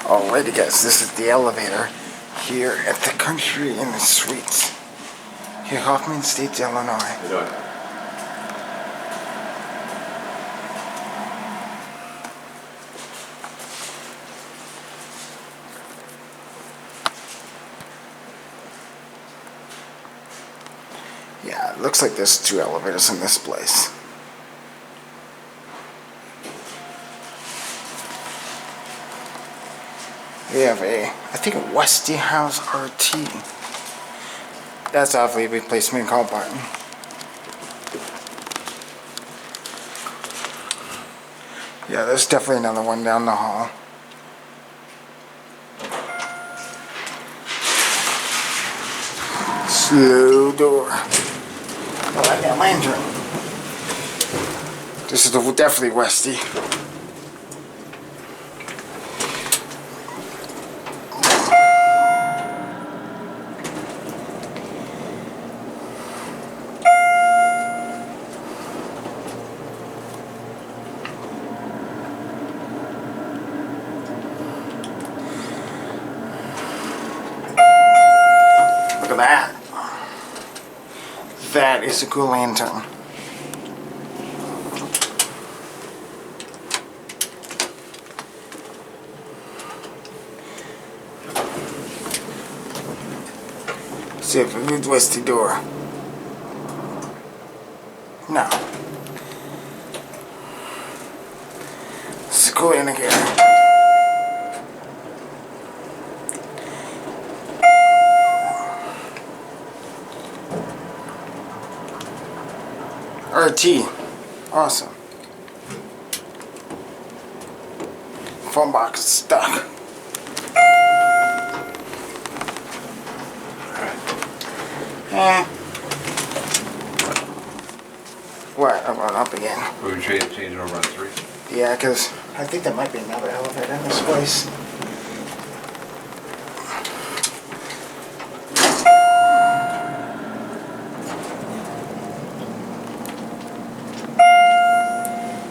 Alrighty guys, this is the elevator here at the Country Inn Suites here, Hoffman, States, Illinois. How you doing? Yeah, it looks like there's 2 elevators in this place. We have I think a Westinghouse RT. That's obviously a replacement call button. Yeah, there's definitely another one down the hall. Slow door. I like that lantern. This is definitely Westy. Look at that. That is a cool lantern. See if it needs Westy door. No. It's a cool indicator. RT. Awesome. Phone box is stuck. What? I'm going up again. We're going to change it over on 3. Yeah, because I think there might be another elevator in this place.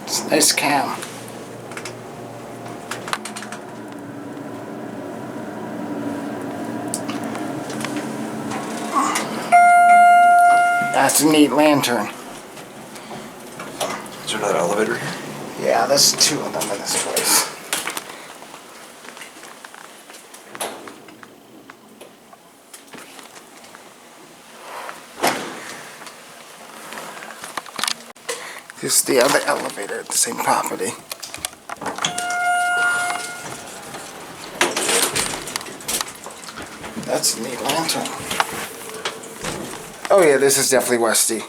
It's a nice cam. That's a neat lantern. Is there another elevator here? Yeah, there's 2 of them in this place. This is the other elevator at the same property. That's a neat lantern. Oh yeah, this is definitely Westy.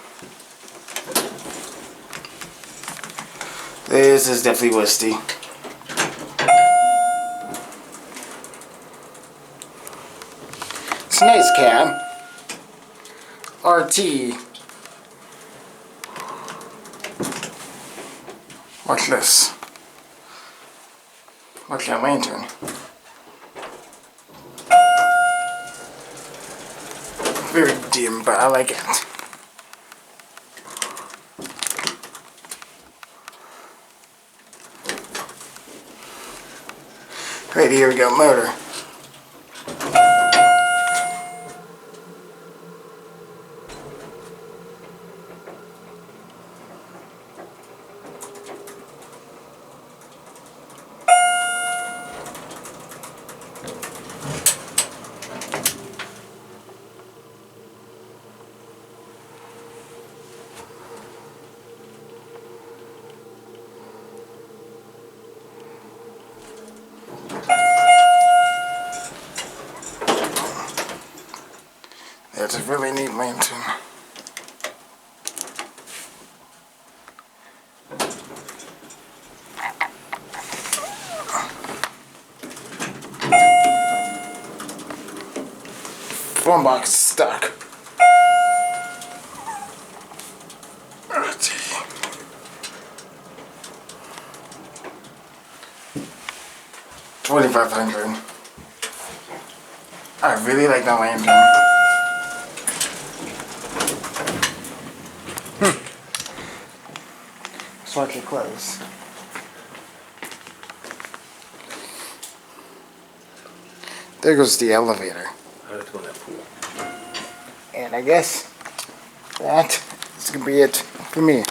This is definitely Westy. It's a nice cab. RT. Watch this. Watch that lantern. Very dim, but I like it. Right, here we go, motor. That's a really neat lantern. Phone box is stuck. $2,500. I really like that lantern. Slightly close. There goes the elevator. I have to go in that pool. And I guess that is going to be it for me.